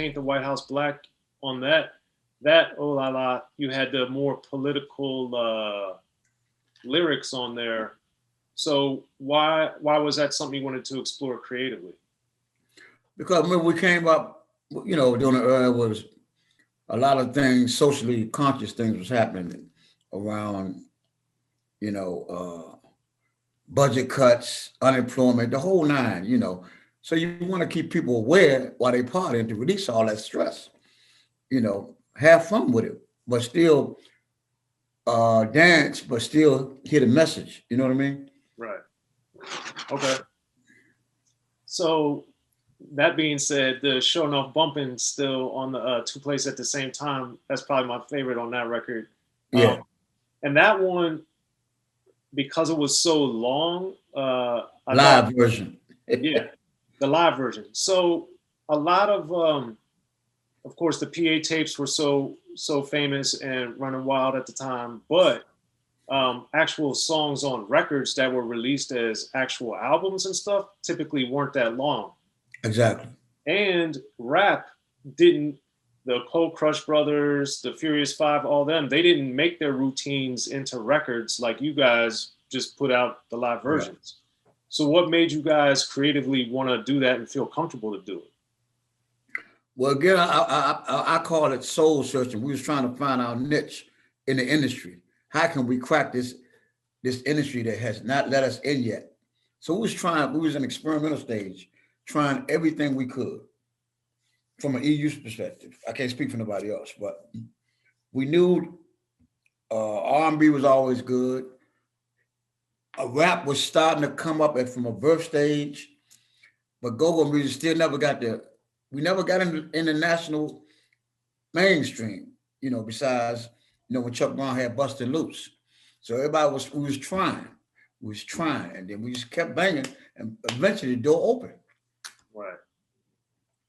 Paint the White House Black on that, Oh La La, you had the more political lyrics on there. So why was that something you wanted to explore creatively? Because remember we came up, during the era was a lot of things, socially conscious things was happening around, you know, budget cuts, unemployment, the whole nine. So you want to keep people aware while they partying to release all that stress, have fun with it, but still dance, but still hit a message. You know what I mean? Right. Okay. So that being said, the show enough bumping still on the two plays at the same time. That's probably my favorite on that record. Um, Yeah. and that one, because it was so long, I thought, Live version. yeah, the live version. So a lot of course, the PA tapes were so famous and running wild at the time, but actual songs on records that were released as actual albums and stuff typically weren't that long. Exactly. And rap didn't, the Cold Crush Brothers, the Furious Five, all them, they didn't make their routines into records like you guys just put out the live Right. versions. So what made you guys creatively want to do that and feel comfortable to do it? Well, again, I call it soul searching. We was trying to find our niche in the industry. How can we crack this industry that has not let us in yet? So we was trying. We was in experimental stage, trying everything we could from an EU perspective. I can't speak for nobody else, but we knew R&B was always good. A rap was starting to come up from a birth stage, but go-go music still never got the. We never got in the national mainstream. Besides when Chuck Brown had Busted Loose, so everybody was we was trying, and then we just kept banging, and eventually the door opened. Right.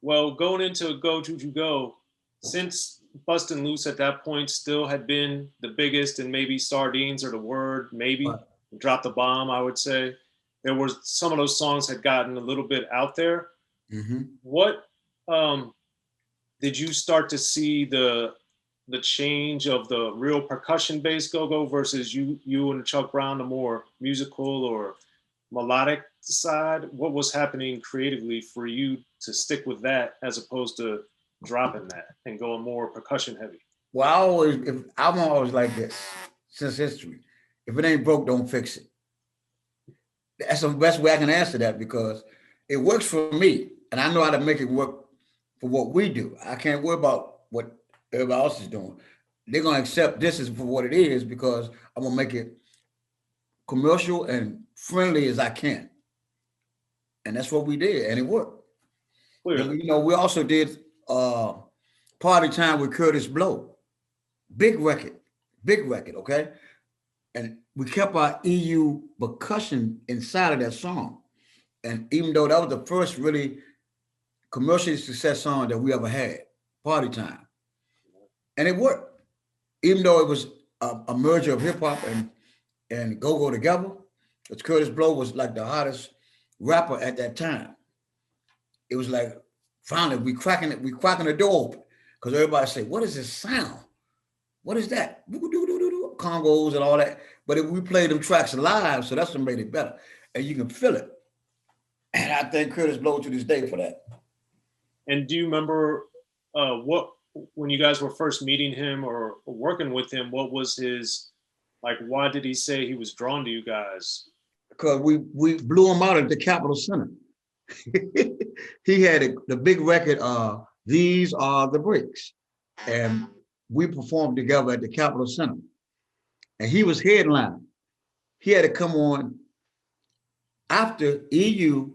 Well, going into Go Juju Go, since Bustin' Loose at that point still had been the biggest, and maybe Sardines or the Word, maybe But Drop the Bomb, I would say. There was some of those songs had gotten a little bit out there. mhm. What did you start to see the change of the real percussion based go-go versus you and Chuck Brown, the more musical or melodic side? What was happening creatively for you to stick with that as opposed to dropping that and going more percussion heavy? Well, I'm always like this since history. If it ain't broke, don't fix it. That's the best way I can answer that because it works for me, and I know how to make it work for what we do. I can't worry about what everybody else is doing. They're gonna accept this as for what it is because I'm gonna make it commercial and friendly as I can, and that's what we did, and it worked. Then Clearly. we also did party time with Curtis Blow, big record, big record, okay, and we kept our EU percussion inside of that song, and even though that was the first really commercially success song that we ever had, party time, and it worked, even though it was a merger of hip hop and go go together, because Curtis Blow was like the hottest rapper at that time. It was like finally we cracking the door open because everybody say, "What is this sound? What is that?" Congos and all that. But if we played them tracks live, so that's what made it better, and you can feel it. And I thank Curtis Blow to this day for that. And do you remember what when you guys were first meeting him or working with him? What was his like? Why did he say he was drawn to you guys? Because we blew him out at the Capitol Center. He had the big record, These Are the Bricks. And we performed together at the Capitol Center. And he was headlining. He had to come on after EU,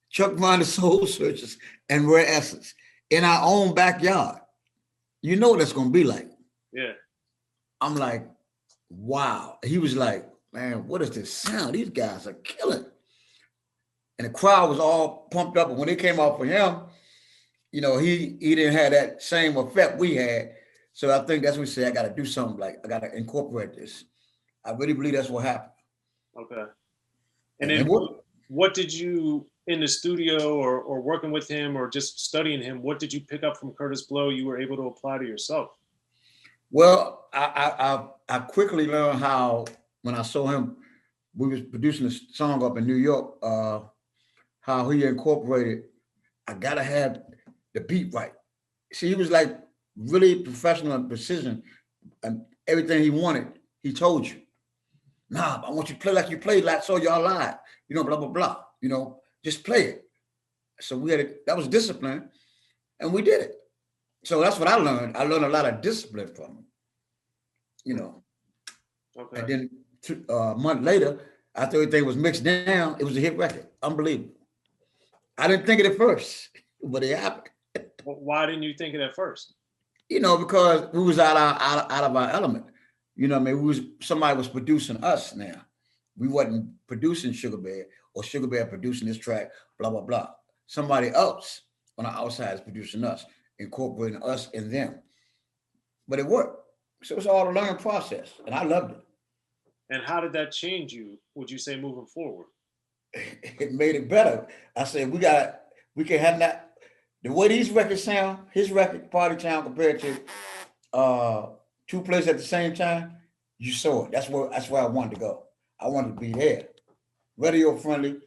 Chuck Brown, the Soul Searchers, and Rare Essence in our own backyard. You know what that's gonna be like. Yeah. I'm like, wow. He was like, man, what is this sound? These guys are killing. And the crowd was all pumped up. And when it came out for him, he didn't have that same effect we had. So I think that's when we said, I got to do something. Like I got to incorporate this. I really believe that's what happened, Okay. And and it then worked. what did you in the studio or working with him or just studying him, what did you pick up from Curtis Blow you were able to apply to yourself? Well, I quickly learned how, when I saw him, we was producing a song up in New York, how he incorporated, I gotta have the beat right. See, he was like really professional and precision, and everything he wanted, he told you. Nah, I want you to play like you played like so y'all live, blah blah blah. Just play it. So that was discipline, and we did it. So that's what I learned. I learned a lot of discipline from him. Okay. And then a month later, after everything was mixed down, it was a hit record. Unbelievable. I didn't think it at first, but it happened. Well, why didn't you think it at first? Because we was out of our element. I mean, somebody was producing us now. We wasn't producing Sugar Bear or Sugar Bear producing this track, blah, blah, blah. Somebody else on the outside is producing us, incorporating us and them. But it worked. So it was all a learning process, and I loved it. And how did that change you, would you say, moving forward? It made it better. I said, we can have that. The way these records sound, his record, Party Town, compared to two plays at the same time, you saw it. That's where I wanted to go. I wanted to be there. Radio friendly,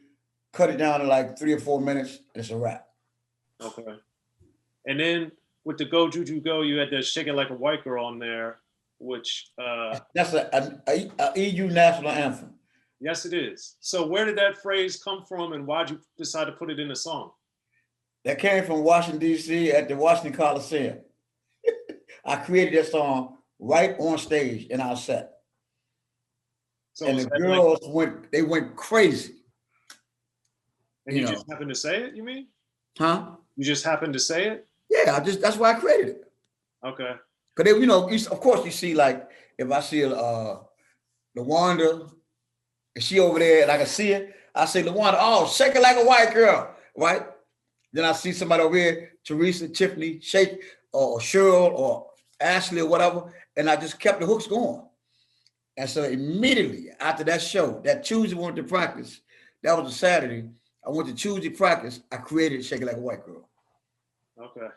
cut it down to like 3 or 4 minutes, and it's a wrap. Okay. And then with the Go Juju Go, you had the Shake It Like a White Girl on there, which that's a EU national anthem. Yes, it is. So where did that phrase come from, and why'd you decide to put it in a song? That came from Washington, D.C. at the Washington Coliseum. I created that song right on stage in our set. So and the girls went crazy. And you just happened to say it, you mean? Huh? You just happened to say it? Yeah, that's why I created it. Okay. Because of course you see, like, if I see LaWanda, and she over there and I can see her, I say, LaWanda, oh, shake it like a white girl, right? Then I see somebody over here, Teresa, Tiffany, shake, or Cheryl, or Ashley, or whatever, and I just kept the hooks going. And so immediately after that show, that Tuesday we went to practice, that was a Saturday, I went to Tuesday practice, I created Shake It Like a White Girl. Okay.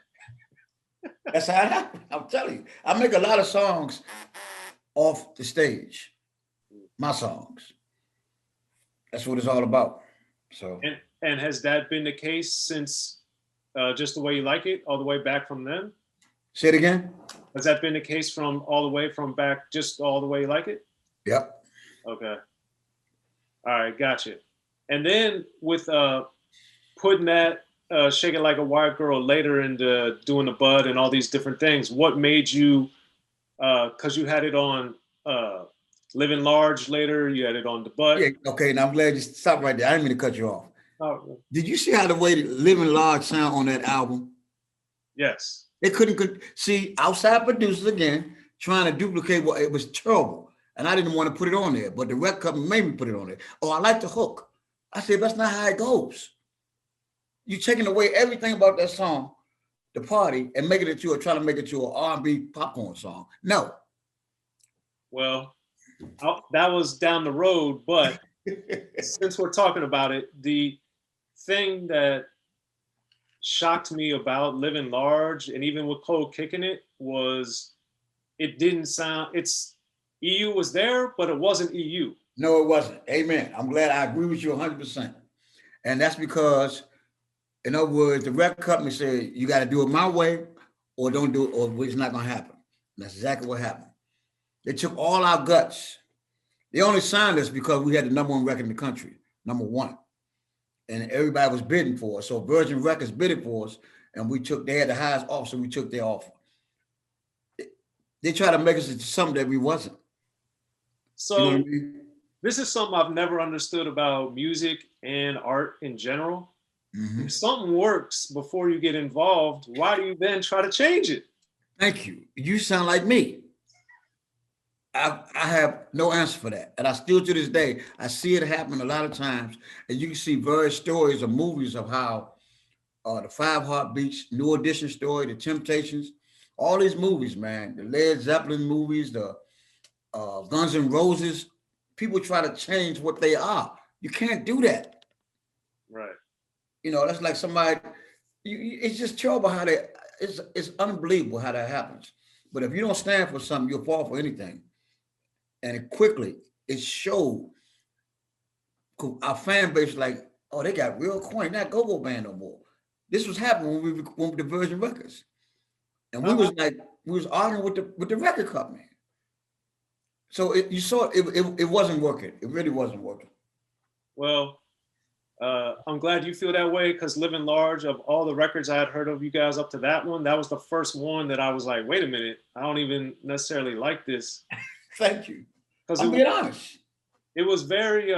That's how it happened. I'm telling you. I make a lot of songs off the stage. My songs. That's what it's all about. So. And has that been the case since Just the Way You Like It, all the way back from then? Say it again. Has that been the case from all the way from back, just all the way you like it? Yep. Okay. All right, gotcha. And then with putting that Shake It Like a White Girl later into Doing the Bud and all these different things, what made you, because you had it on Living Large later, you had it on the Bud. Yeah, okay, and I'm glad you stopped right there. I didn't mean to cut you off. Oh. Did you see how the way Living Large sound on that album? Yes. They couldn't see outside producers again trying to duplicate what it was terrible. And I didn't want to put it on there, but the record company made me put it on there. Oh, I like the hook. I said, that's not how it goes. You're taking away everything about that song, the party, and making it trying to make it to an R&B popcorn song. No. Well, that was down the road, but since we're talking about it, the thing that shocked me about Living Large, and even with Cole kicking it, was it didn't sound, EU was there, but it wasn't EU. No, it wasn't. Amen. I'm glad. I agree with you 100%. And that's because, in other words, the record company said, you got to do it my way or don't do it, or it's not going to happen. And that's exactly what happened. They took all our guts. They only signed us because we had the #1 record in the country, #1. And everybody was bidding for us. So Virgin Records bidded for us, and they had the highest offer, so we took their offer. They tried to make us into something that we wasn't. So, you know what I mean? This is something I've never understood about music and art in general. Mm-hmm. If something works before you get involved, why do you then try to change it? Thank you. You sound like me. I have no answer for that. And I still, to this day, I see it happen a lot of times. And you can see various stories or movies of how the Five Heartbeats, New Edition story, the Temptations, all these movies, man, the Led Zeppelin movies, the Guns N' Roses, people try to change what they are. You can't do that. Right. That's like somebody. It's just terrible how they. It's unbelievable how that happens. But if you don't stand for something, you'll fall for anything. And it showed our fan base like, oh, they got real coin, not go-go band no more. This was happening when we went with the Virgin Records, and we was arguing with the record company. So you saw it wasn't working. It really wasn't working. Well, I'm glad you feel that way because Living Large, of all the records I had heard of you guys up to that one, that was the first one that I was like, wait a minute, I don't even necessarily like this. Thank you. Because I'm being honest. It was very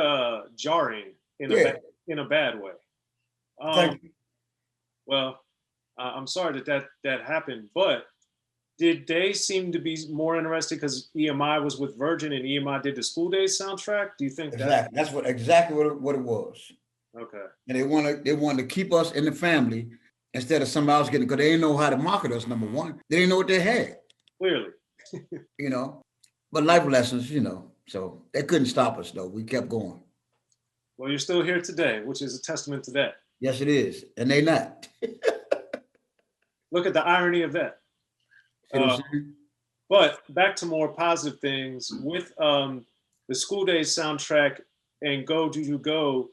jarring in a bad way. Thank you. Well, I'm sorry that happened, but did they seem to be more interested because EMI was with Virgin and EMI did the School Days soundtrack? Do you think exactly? That's exactly what it was. Okay. And they wanted to keep us in the family instead of somebody else getting, because they didn't know how to market us. Number one, they didn't know what they had. Clearly. But life lessons, so they couldn't stop us though. We kept going. Well, you're still here today, which is a testament to that. Yes, it is, and they not. Look at the irony of that. But back to more positive things with the School Days soundtrack and Go Juju Go.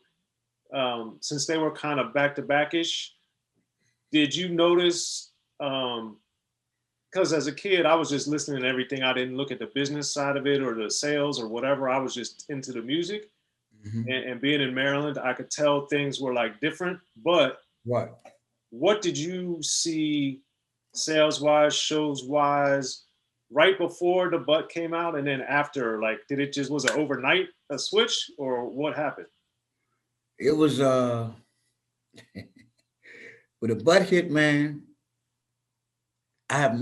Since they were kind of back-to-back-ish, did you notice, because as a kid, I was just listening to everything. I didn't look at the business side of it or the sales or whatever. I was just into the music. Mm-hmm. And being in Maryland, I could tell things were like different. But what did you see sales-wise, shows-wise, right before the Butt came out and then after? Like, was it overnight a switch or what happened? It was with a Butt hit, man. I have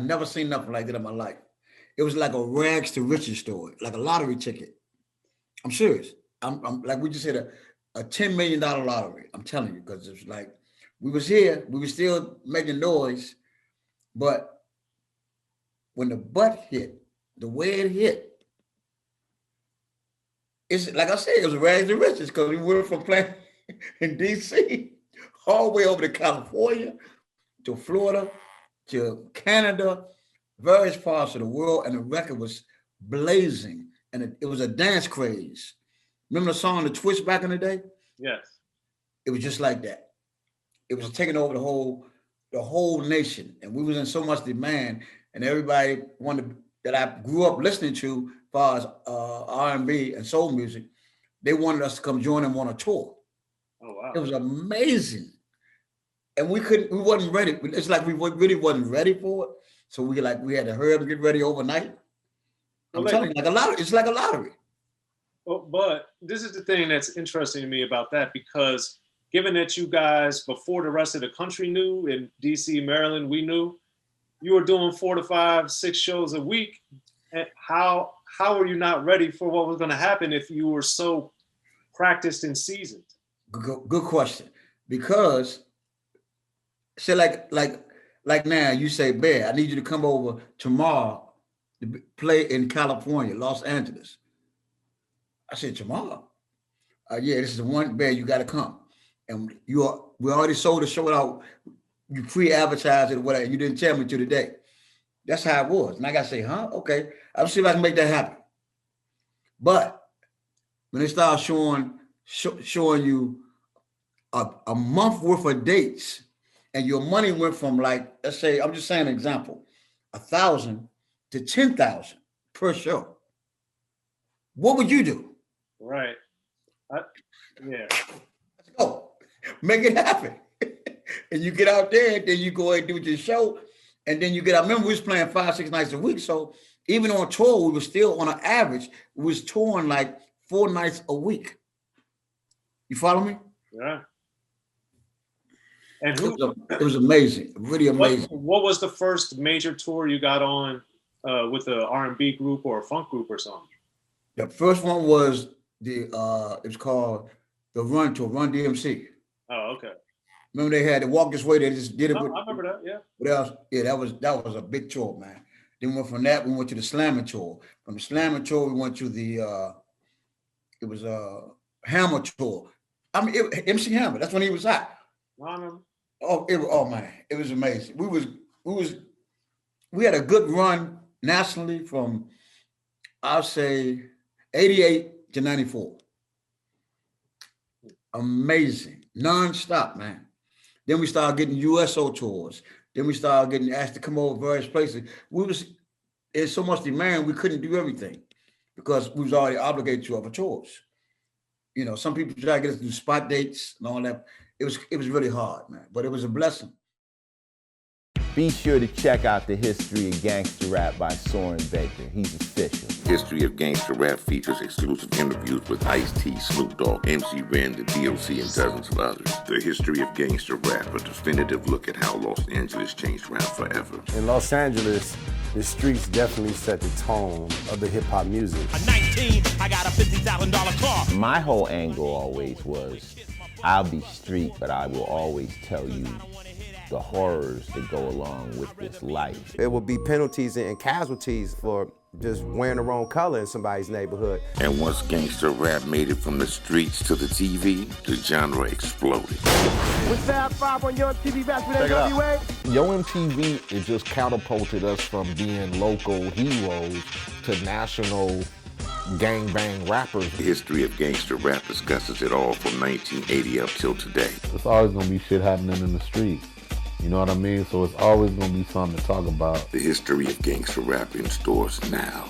never seen nothing like that in my life. It was like a rags to riches story, like a lottery ticket. I'm serious. I'm like we just hit a $10 million lottery. I'm telling you, because it's like we was here, we were still making noise, but when the Butt hit, the way it hit, it's like I said, it was rags to riches because we went from playing in D.C. all the way over to California, to Florida, to Canada, various parts of the world, and the record was blazing, and it was a dance craze. Remember the song "The Twist" back in the day? Yes. It was just like that. It was taking over the whole nation, and we was in so much demand, and everybody that I grew up listening to, as far as R&B and soul music, they wanted us to come join them on a tour. Oh wow! It was amazing, and we wasn't ready. It's like we really wasn't ready for it, so we had to hurry up and get ready overnight. I'm telling you, it's like a lottery. Well, but this is the thing that's interesting to me about that, because given that you guys, before the rest of the country knew, in DC, Maryland, we knew, you were doing 4 to 5, 6 shows a week. And how were you not ready for what was going to happen if you were so practiced and seasoned? Good question. Because, say like now, you say, Bear, I need you to come over tomorrow to play in California, Los Angeles. I said, tomorrow? Yeah, this is the one, Bear, you got to come. And we already sold the show out. You pre-advertised it or whatever. You didn't tell me till today. That's how it was. And I got to say, okay. I'll see if I can make that happen. But when they start showing you a month worth of dates, and your money went from, like, let's say, I'm just saying an example, 1,000 to 10,000 per show, what would you do? Right. Yeah. Let's go. Make it happen. And you get out there, then you go ahead and do your show, and then you get out. Remember, we was playing 5, 6 nights a week, so even on tour, we were still on an average. We was touring like 4 nights a week. You follow me? Yeah. And it was amazing, really amazing. What was the first major tour you got on with an R&B group or a funk group or something? The first one was it was called the Run DMC. Oh, okay. Remember they had to Walk This Way. They just did it. I remember that. Yeah. What else? Yeah, that was a big tour, man. Then from that we went to the Slammer tour. From the Slammer tour we went to the it was a Hammer tour. I mean, MC Hammer. That's when he was hot. I remember. Oh man, it was amazing. We had a good run nationally from, I'll say, 88 to 94. Amazing, non-stop, man. Then we started getting USO tours. Then we started getting asked to come over various places. There's so much demand, we couldn't do everything because we was already obligated to other tours. You know, some people try to get us to do spot dates and all that. It was really hard, man, but it was a blessing. Be sure to check out the History of Gangster Rap by Soren Baker. He's official. History of Gangster Rap features exclusive interviews with Ice-T, Snoop Dogg, MC Ren, the D.O.C, and dozens of others. The History of Gangster Rap, a definitive look at how Los Angeles changed rap forever. In Los Angeles, the streets definitely set the tone of the hip-hop music. At 19, I got a $50,000 car. My whole angle always was, I'll be street, but I will always tell you the horrors that go along with this life. There will be penalties and casualties for just wearing the wrong color in somebody's neighborhood. And once gangster rap made it from the streets to the TV, the genre exploded. With Fab 5 on Yo MTV back with NWA. Yo MTV, it just catapulted us from being local heroes to national gangbang rappers. The History of Gangster Rap discusses it all from 1980 up till today. It's always gonna be shit happening in the streets. You know what I mean? So it's always gonna be something to talk about. The History of Gangster Rap in stores now.